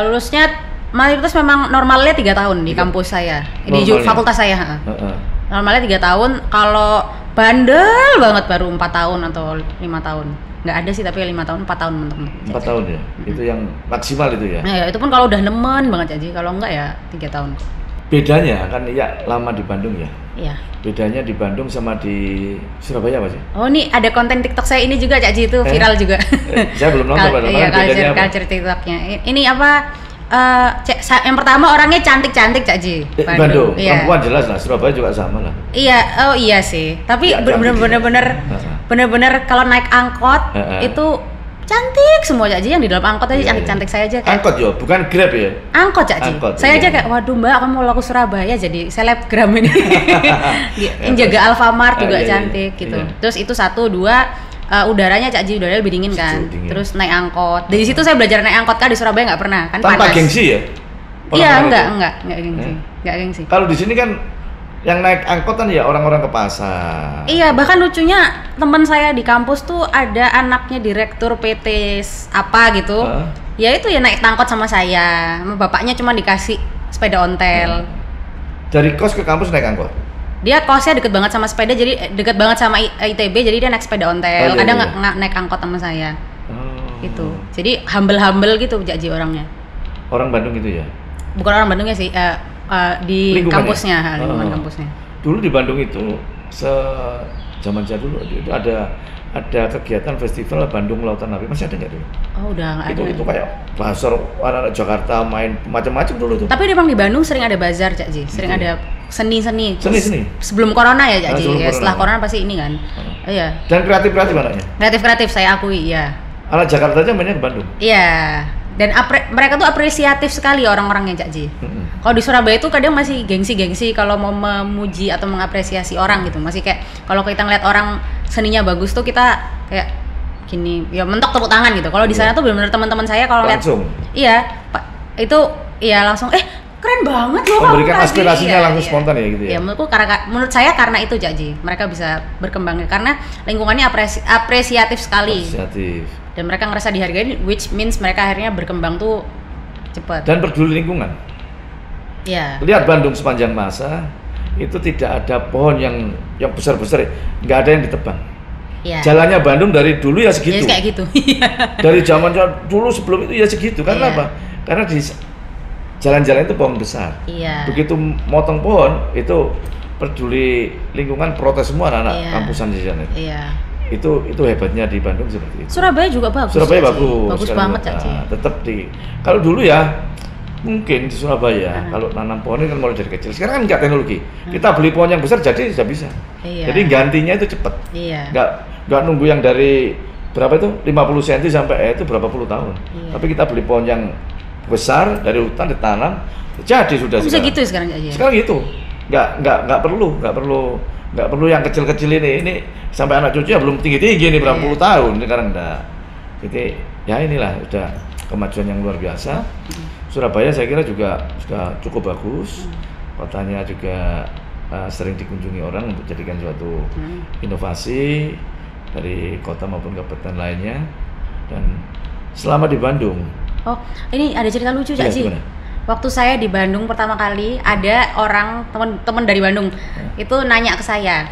Lulusnya mayoritas memang normalnya 3 tahun di kampus saya, di fakultas saya. Normalnya 3 tahun, kalau bandel banget baru 4 tahun atau 5 tahun. Nggak ada sih, tapi 5 tahun, 4 tahun teman-teman. 4 tahun ya? Itu yang maksimal itu ya? Nah ya, itu pun kalau udah nemen banget Cak Ji, kalau enggak ya 3 tahun. Bedanya kan ya lama di Bandung ya? Iya. Bedanya di Bandung sama di Surabaya apa sih? Oh ini ada konten TikTok saya ini juga Cak Ji, itu viral juga. Saya belum nonton padahal. Iya, culture TikToknya. Ini apa? Yang pertama orangnya cantik-cantik Cak Ji. Bandung. Iya. Perempuan jelas lah, Surabaya juga sama lah. Iya, oh iya sih. Tapi Ya, bener-bener kalau naik angkot itu cantik semua Cak Ji, yang di dalam angkot aja cantik-cantik. Saya aja kayak angkot yo, bukan Grab ya? Angkot Cak Ji. Angkot, Saya aja kayak waduh Mbak, kamu mau laku Surabaya jadi selebgram ini. Yang jaga Alfamart juga cantik gitu. Terus itu 1, 2 udaranya Cak Ji, udaranya lebih dingin kan. Dingin. Terus naik angkot. Dari situ saya belajar naik angkot kan, di Surabaya nggak pernah kan, Tanpa panas. gengsi ya? Iya, enggak gengsi. Enggak gengsi. Kalau di sini kan yang naik angkot kan ya orang-orang ke pasar. Iya, bahkan lucunya teman saya di kampus tuh ada anaknya direktur PT apa gitu. Ya itu ya naik angkot sama saya. Sama bapaknya cuma dikasih sepeda ontel. Dari kos ke kampus naik angkot? Dia kosnya deket banget sama sepeda, jadi deket banget sama ITB, jadi dia naik sepeda ontel. Kadang nggak naik angkot sama saya. Gitu. Jadi humble gitu Cak Ji orangnya. Orang Bandung itu ya? Bukan orang Bandungnya sih, di kampusnya, lingkungan kampusnya. Dulu di Bandung itu zaman saya dulu itu ada kegiatan festival Bandung Lautan Api, masih ada nggak dulu? Oh udah nggak ada. Itu kayak bazar anak-anak Jakarta main macam-macam dulu tuh. Tapi memang di Bandung sering ada bazar Cak Ji, sering ada seni-seni. Seni. Sebelum corona ya Cak Ji, ya, setelah corona pasti ini kan. Iya. Dan kreatif anaknya. Kreatif saya akui, iya. Anak Jakarta aja mainnya ke Bandung. Iya. Dan mereka tuh apresiatif sekali orang-orangnya Cak Ji. Kalau di Surabaya itu kadang masih gengsi-gengsi kalau mau memuji atau mengapresiasi orang gitu. Masih kayak kalau kita ngeliat orang seninya bagus tuh kita kayak gini, ya mentok tepuk tangan gitu. Kalau di sana tuh benar-benar teman-teman saya kalau lihat iya, Pak, itu ya langsung keren banget loh kamu memberikan aspirasinya langsung spontan ya gitu ya. Ya menurut saya karena itu Cak Ji, mereka bisa berkembang karena lingkungannya apresiatif sekali. Dan mereka ngerasa dihargai, which means mereka akhirnya berkembang tuh cepat. Dan peduli lingkungan. Iya. Lihat Bandung sepanjang masa itu tidak ada pohon yang besar-besar, nggak ada yang ditebang. Iya. Jalannya Bandung dari dulu ya segitu. Ya kayak gitu. Dari zaman dulu sebelum itu ya segitu. Karena apa? Karena di jalan-jalan itu pohon besar. Iya. Begitu motong pohon itu peduli lingkungan, protes semua anak-anak kampusan di sana. Iya. Itu hebatnya di Bandung seperti itu. Surabaya juga bagus. Surabaya bagus. Bagus banget Cak Ji. Tetap kalau dulu ya mungkin di Surabaya kalau nanam pohon ini kan mulai dari kecil. Sekarang kan enggak teknologi. Kita beli pohon yang besar jadi sudah bisa. Iya. Jadi gantinya itu cepat. Iya. Enggak nunggu yang dari berapa itu 50 cm sampai itu berapa puluh tahun. Iya. Tapi kita beli pohon yang besar dari hutan ditanam jadi sudah. Bisa gitu sekarang Cak Ji. Sekarang gitu. Enggak perlu yang kecil-kecil ini sampai anak cucu ya belum tinggi-tinggi ini berapa puluh tahun sekarang enggak. Jadi ya inilah udah kemajuan yang luar biasa. Surabaya saya kira juga sudah cukup bagus. Kotanya juga sering dikunjungi orang untuk jadikan suatu inovasi dari kota maupun kabupaten lainnya. Dan selama di Bandung. Oh, ini ada cerita lucu Cak Ji. Waktu saya di Bandung pertama kali, ada orang teman dari Bandung itu nanya ke saya,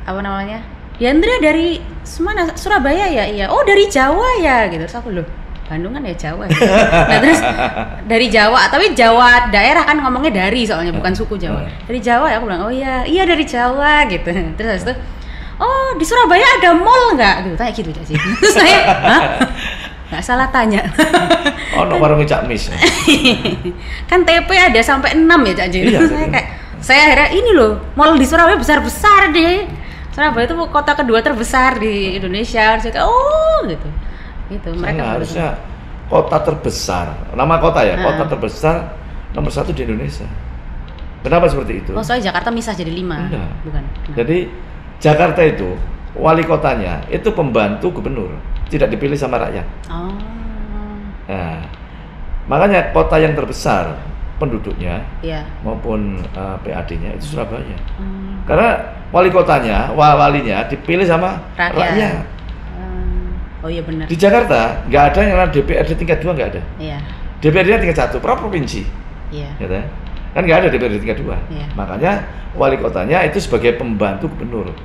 apa namanya? Yandra dari mana? Surabaya ya? Iya. Oh dari Jawa ya? Gitu. Terus aku loh, Bandung kan ya Jawa. Nah terus dari Jawa, tapi Jawa daerah kan ngomongnya dari soalnya bukan suku Jawa. Dari Jawa ya? Aku bilang oh iya dari Jawa gitu. Terus habis itu, oh di Surabaya ada mall nggak? Gitu. Tanya gitu Cak Ji. Terus saya, hah? Nggak salah tanya. Oh, no warung Cak Mis. Kan TP ada sampai 6 ya Cak Ji. Iya, saya akhirnya ini loh, mall di Surabaya besar-besar deh. Surabaya itu kota kedua terbesar di Indonesia. Saya kayak oh gitu. Gitu. Mereka harusnya kota terbesar. Nama kota ya, kota terbesar nomor 1 di Indonesia. Kenapa seperti itu? Oh, soalnya Jakarta misah jadi 5. Enggak. Bukan. Jadi Jakarta itu wali kotanya itu pembantu gubernur, tidak dipilih sama rakyat. Oh. Nah, Makanya kota yang terbesar penduduknya Iya. maupun PAD-nya itu Surabaya. Karena wali kotanya, walinya dipilih sama rakyat. Oh iya benar. Di Jakarta nggak ada yang namanya DPRD tingkat 2, nggak ada. Iya. DPRD tingkat 1 per provinsi. Iya. Gitu. Kan nggak ada DPRD tingkat 2. Iya. Makanya wali kotanya itu sebagai pembantu gubernur.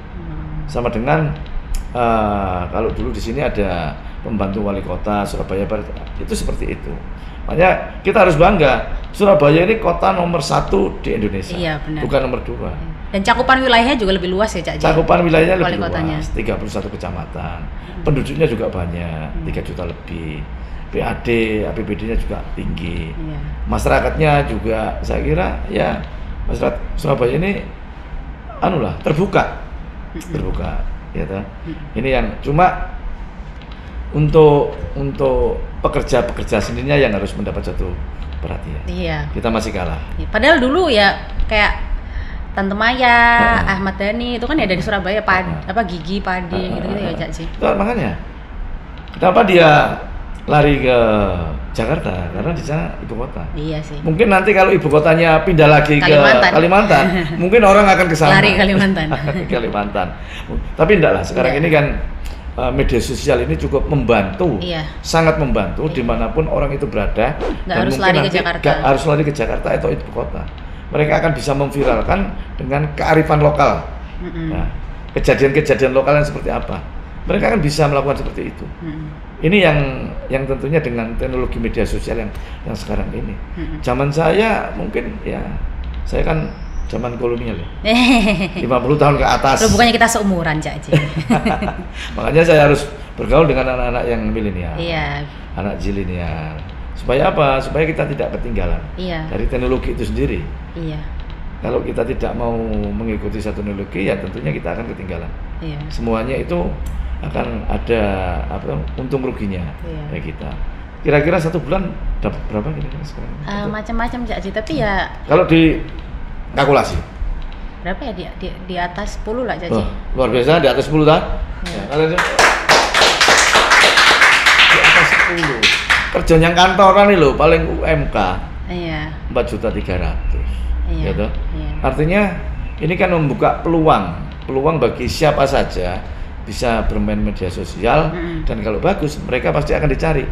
Sama dengan kalau dulu di sini ada pembantu wali kota Surabaya Barat, itu seperti itu. Makanya kita harus bangga, Surabaya ini kota nomor 1 di Indonesia, Iya, benar. bukan nomor 2. Dan cakupan wilayahnya juga lebih luas ya, Cak Ji? Cakupan wilayahnya Wali lebih kotanya. luas, 31 kecamatan. Penduduknya juga banyak, 3 juta lebih. PAD, APBD-nya juga tinggi. Iya. Masyarakatnya juga saya kira ya masyarakat Surabaya ini terbuka. Terbuka, ya toh. Ini yang cuma untuk pekerja-pekerja sendirinya yang harus mendapat satu perhatian. Iya. Kita masih kalah. Padahal dulu ya kayak Tante Maya, Ahmad Dhani itu kan ya dari Surabaya, Gigi, Padi gitu-gitu ya, Cak Ji. Makanya kenapa dia lari ke Jakarta? Karena di sana ibu kota. Iya sih. Mungkin nanti kalau ibu kotanya pindah lagi Kalimantan. ke Kalimantan, mungkin orang akan ke sana. Lari Kalimantan. Kalimantan. Tapi enggak lah, sekarang ini kan media sosial ini cukup membantu, sangat membantu dimanapun orang itu berada. Nggak harus lari ke Jakarta. Harus lari ke Jakarta atau ibu kota. Mereka akan bisa memviralkan dengan kearifan lokal. Nah, kejadian-kejadian lokal yang seperti apa? Mereka akan bisa melakukan seperti itu. Ini yang tentunya dengan teknologi media sosial yang sekarang ini. Zaman saya mungkin ya, saya kan zaman kolonial ya. 50 tahun ke atas. Loh, bukannya kita seumuran, Cak Ji. Makanya saya harus bergaul dengan anak-anak yang milenial. Iya. Anak zilenial. Supaya apa? Supaya kita tidak ketinggalan dari teknologi itu sendiri. Iya. Kalau kita tidak mau mengikuti satu teknologi, ya tentunya kita akan ketinggalan. Iya. Semuanya itu akan ada untung ruginya bagi kita. Kira-kira 1 bulan dapat berapa kira-kira sekarang? Macam-macam, Cak Ji, tapi ya kalau di kalkulasi berapa ya, di atas 10 lah, Cak Ji. Luar biasa, di atas 10 kan? Ya, di atas 10. Kerja yang kantoran nih loh, paling UMK. Iya. 4.300.000. Iya. Gitu. Iya. Artinya ini kan membuka peluang bagi siapa saja bisa bermain media sosial, dan kalau bagus mereka pasti akan dicari.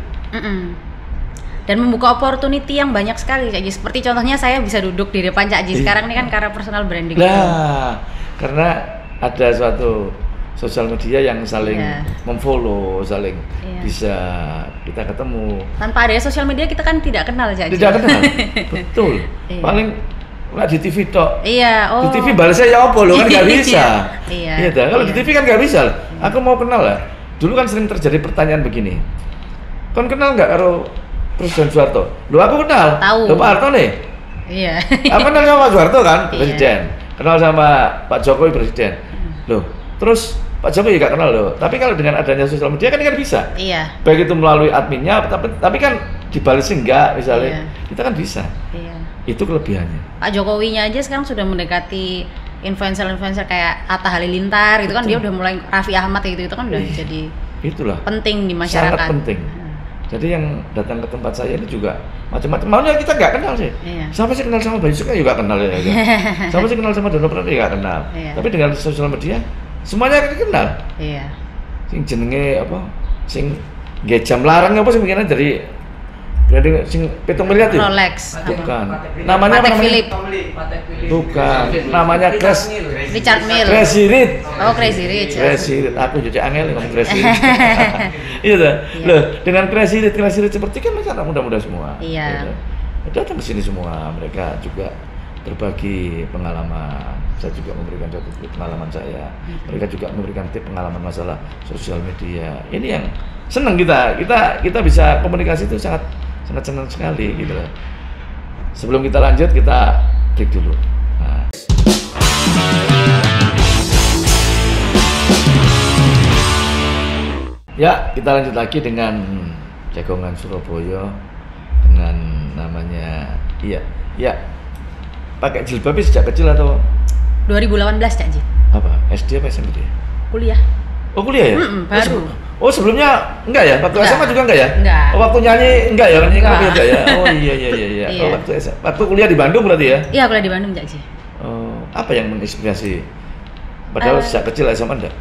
Dan membuka opportunity yang banyak sekali, Cak Ji. Seperti contohnya saya bisa duduk di depan Cak Ji sekarang ini kan karena personal branding. Nah, karena ada suatu sosial media yang saling memfollow, saling bisa kita ketemu. Tanpa ada sosial media kita kan tidak kenal, Cak Ji. Tidak kenal, betul. Paling di TV tok. Iya. Di TV balasnya ya apa lo kan nggak bisa. Iya. Kalau di TV kan nggak bisa. Aku mau kenal lah. Dulu kan sering terjadi pertanyaan begini. Kon kenal nggak karo Presiden Soeharto? Lo aku kenal. Tahu. Lo Pak Harto nih. Iya. Aku kenal sama Pak Soeharto kan, Presiden. Kenal sama Pak Jokowi, Presiden. Loh, terus Pak Jokowi nggak kenal loh. Tapi kalau dengan adanya sosial media kan bisa. Iya. Baik itu melalui adminnya, tapi kan dibalas enggak misalnya. Kita kan bisa. Iya. Itu kelebihannya. Pak Jokowinya aja sekarang sudah mendekati influencer kayak Atta Halilintar gitu kan, dia udah mulai Raffi Ahmad gitu kan udah jadi penting di masyarakat. Sangat penting. Jadi yang datang ke tempat saya ini juga macam-macam. Maunya kita nggak kenal sih. Iya. Siapa sih kenal sama Bayu Suka juga kenal ya. Siapa sih kenal sama Dono Pranoto juga kenal. Iya. Tapi dengan sosial media semuanya akan kenal. Iya. Sing jenenge apa? Sing nggih jam larang apa sih bikinnya dari berarti sing 7 miliar tuh? Rolex. Bukan. Namanya apa namanya? Bukan. Namanya Richard Mille. Crazy Rich. Oh, Crazy Rich. Crazy Rich. Aku jadi angel ngomong Crazy Rich. Iya dah. Loh, dengan Crazy Rich seperti kan mereka anak muda-muda semua. Iya. Datang ke sini semua. Mereka juga berbagi pengalaman. Saya juga memberikan satu pengalaman saya. Mereka juga memberikan tip pengalaman masalah sosial media. Ini yang senang kita bisa komunikasi itu sangat senang sekali gitu loh. Sebelum kita lanjut, kita break dulu. Nah. Ya, kita lanjut lagi dengan jagongan Surabaya dengan namanya pakai jilbab sejak kecil atau 2018, Cak Ji. apa? SD apa SMP dia? Kuliah. Oh, kuliah ya? Baru. Oh sebelumnya enggak ya? Waktu Enggak. SMA juga enggak ya? Enggak. Oh, waktu nyanyi enggak ya? Nyanyi Enggak. enggak ya? Oh iya. Iya. Oh, waktu kuliah di Bandung berarti ya? Iya, kuliah di Bandung Cak Ji. Oh, apa yang menginspirasi? Padahal sejak kecil SMA enggak?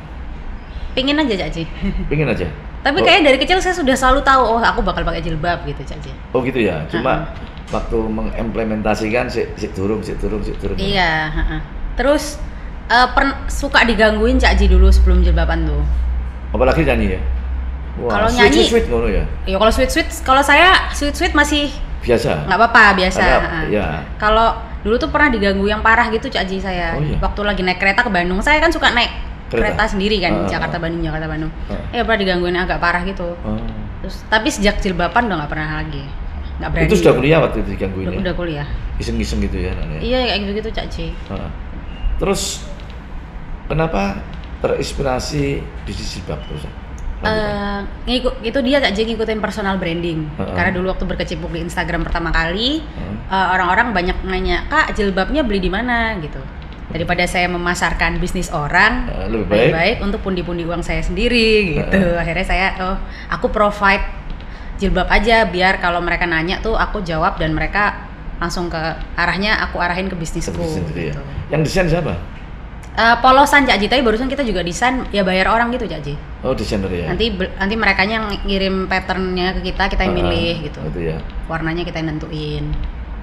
Pingin aja Cak Ji. Pingin aja. Tapi kayaknya dari kecil saya sudah selalu tahu, oh aku bakal pakai jilbab gitu Cak Ji. Oh gitu ya. Cuma waktu mengimplementasikan si turun. Iya, heeh. Terus suka digangguin Cak Ji dulu sebelum jilbaban tuh. Apalagi nyanyi ya. Wah, Kalau nyanyi sweet ngono ya. Ya kalau sweet, kalau saya sweet masih Biasa. nggak apa-apa, biasa. Karena, ya. Kalau dulu tuh pernah diganggu yang parah gitu Cak Ji saya. Oh, iya? Waktu lagi naik kereta ke Bandung. Saya kan suka naik kereta sendiri kan, Jakarta Bandung. Ya pernah digangguin agak parah gitu. Terus tapi sejak jilbaban udah nggak pernah lagi. Nggak berani. Itu sudah kuliah waktu itu digangguin ya? Udah kuliah. Iseng-iseng gitu ya namanya. Iya kayak gitu-gitu Cak Ji. Terus kenapa terinspirasi bisnis jilbab terus? Itu dia Cak Ji ngikutin personal branding. Karena dulu waktu berkecimpung di Instagram pertama kali, orang-orang banyak nanya, "Kak, jilbabnya beli di mana?" gitu. Daripada saya memasarkan bisnis orang, lebih baik untuk pundi-pundi uang saya sendiri gitu. Akhirnya aku provide jilbab aja biar kalau mereka nanya tuh aku jawab dan mereka langsung ke arahnya, aku arahin ke bisnisku gitu. Ya. Yang desain siapa? Polosan Cak Ji, tapi barusan kita juga desain ya bayar orang gitu Cak Ji. Oh, desainer ya. Nanti mereka yang ngirim patternnya ke kita yang milih gitu. Itu ya. Warnanya kita yang nentuin.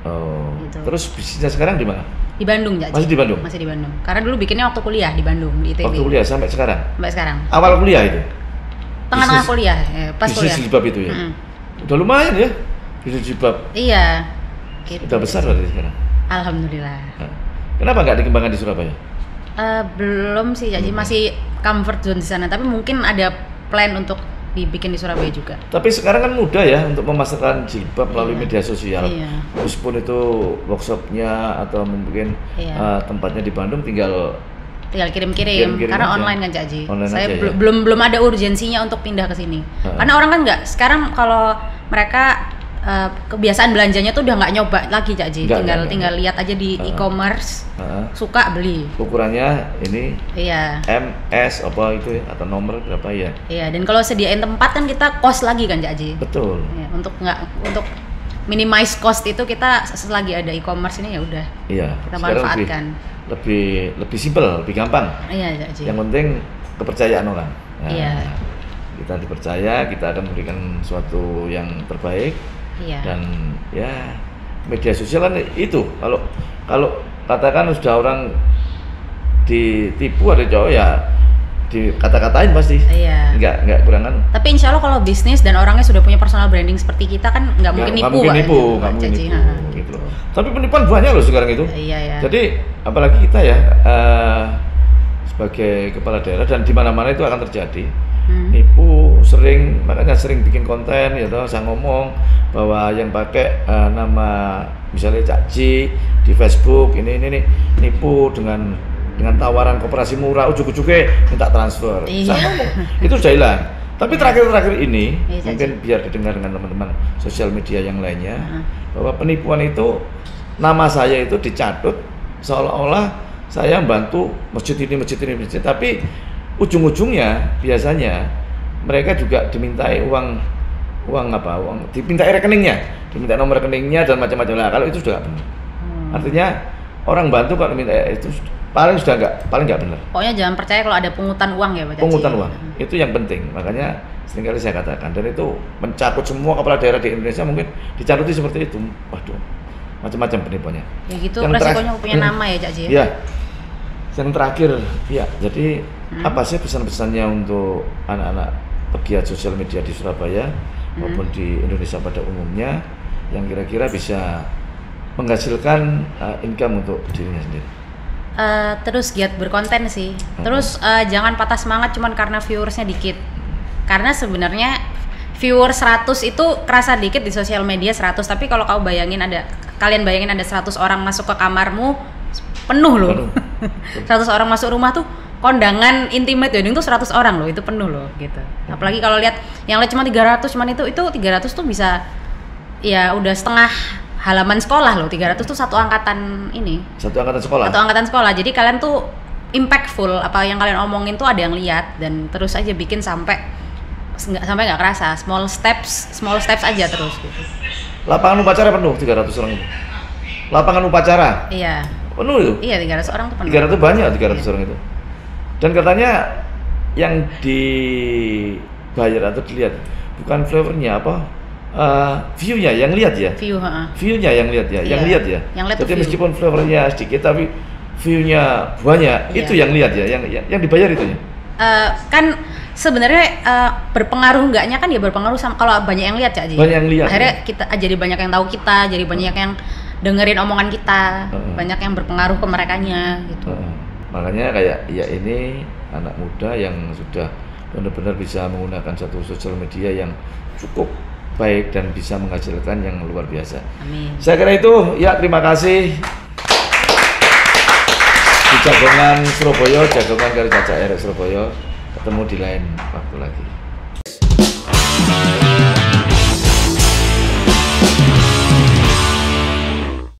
Oh. Gitu. Terus bisnisnya sekarang di mana? Di Bandung Cak Ji. Masih di Bandung? Masih di Bandung. Karena dulu bikinnya waktu kuliah di Bandung di ITB. Waktu kuliah sampai sekarang? Sampai sekarang. Awal kuliah itu? Tengah-tengah kuliah, pas bisnis kuliah. jilbab itu ya? Udah lumayan ya bisnis jilbab. Iya. Gitu. Udah besar berarti sekarang? Alhamdulillah. Kenapa nggak dikembangkan di Surabaya? Belum sih Cak Ji, masih comfort zone di sana. Tapi mungkin ada plan untuk dibikin di Surabaya juga. Tapi sekarang kan mudah ya untuk memasarkan jilbab melalui media sosial. Iya. Meskipun itu workshopnya atau mungkin tempatnya di Bandung tinggal kirim-kirim karena aja. online kan Cak Ji. Online Saya aja, ya? belum ada urgensinya untuk pindah ke sini. Karena orang kan nggak sekarang kalau mereka kebiasaan belanjanya tuh udah nggak nyoba lagi Cak Ji. Tinggal lihat aja di e-commerce. Suka beli. Ukurannya ini Iya. M, S apa itu ya? Atau nomor berapa ya? Iya, dan kalau sediain tempat kan kita cost lagi kan Cak Ji. Betul. Ya, untuk minimize cost itu kita selagi ada e-commerce ini ya udah. Iya. Kita manfaatkan. Lebih simpel, lebih gampang. Iya Cak Ji. Yang penting kepercayaan orang. Nah, Iya. Kita dipercaya, kita akan memberikan sesuatu yang terbaik. Iya. Dan ya media sosial kan itu kalau katakan sudah orang ditipu ada cowok ya dikata-katain pasti. Iya. Enggak kurangan. Tapi insya Allah kalau bisnis dan orangnya sudah punya personal branding seperti kita kan nggak mungkin nipu. Nggak mungkin nipu. Gitu. Tapi penipuan banyak loh sekarang itu. Iya ya. Jadi apalagi kita ya sebagai kepala daerah dan di mana-mana itu akan terjadi. Nipu makanya sering bikin konten ya toh, saya ngomong bahwa yang pakai nama misalnya Cak Ji di Facebook ini nipu dengan tawaran koperasi murah, ujug-ujugnya minta transfer. Iya. Saya ngomong itu sudah hilang. Tapi terakhir ini mungkin Cak Ji. biar didengar dengan teman-teman sosial media yang lainnya bahwa penipuan itu nama saya itu dicatut seolah-olah saya membantu masjid ini, tapi ujung-ujungnya biasanya mereka juga dimintai uang dimintai rekeningnya, dimintai nomor rekeningnya dan macam-macam lah. Kalau itu sudah nggak benar. Artinya orang bantu kalau minta itu paling nggak benar. Pokoknya jangan percaya kalau ada pungutan uang ya Pak Cak Ji. Pungutan uang itu yang penting. Makanya seringkali saya katakan dan itu mencatut semua kepala daerah di Indonesia mungkin dicatuti seperti itu. Waduh, macam-macam penipuannya. Ya gitu resikonya punya nama ya Cak Ji. Iya. Yang terakhir, ya. Jadi apa sih pesan-pesannya untuk anak-anak pegiat sosial media di Surabaya maupun di Indonesia pada umumnya yang kira-kira bisa menghasilkan income untuk dirinya sendiri? Terus giat berkonten sih. Terus jangan patah semangat cuman karena viewersnya dikit. Karena sebenarnya viewer 100 itu kerasa dikit di sosial media 100, tapi kalau kalian bayangin ada 100 orang masuk ke kamarmu penuh loh. 100 orang masuk rumah tuh kondangan intimate wedding tuh 100 orang loh, itu penuh loh gitu. Apalagi kalau lihat yang cuma 300 itu 300 tuh bisa ya udah setengah halaman sekolah loh. 300 tuh satu angkatan ini. Satu angkatan sekolah. Satu angkatan sekolah. Jadi kalian tuh impactful, apa yang kalian omongin tuh ada yang lihat dan terus aja bikin sampai nggak kerasa, small steps aja terus gitu. Lapangan upacara penuh 300 orang itu. Lapangan upacara Iya. penuh itu. Iya, 300 orang tuh penuh. 300 banyak 300 Iya. orang itu. Dan katanya yang dibayar atau dilihat bukan flavornya apa, view-nya yang lihat ya. View-nya yang lihat ya, yang Iya. lihat ya. Yang lihat tuh Jadi view. meskipun flavornya sedikit tapi view-nya banyak, Iya. itu yang lihat ya, yang dibayar itu ya. Kan sebenarnya berpengaruh enggaknya kan ya berpengaruh sama kalau banyak yang lihat, Cak Ji. Banyak yang lihat, Akhirnya ya. kita jadi banyak yang tahu kita, jadi banyak yang dengerin omongan kita, banyak yang berpengaruh ke merekanya gitu. Makanya kayak ya ini anak muda yang sudah benar-benar bisa menggunakan satu sosial media yang cukup baik dan bisa menghasilkan yang luar biasa. Amin. Saya kira itu, ya terima kasih. Di Jagongan Surabaya, Jagongan Karo Caca Surabaya. Ketemu di lain waktu lagi.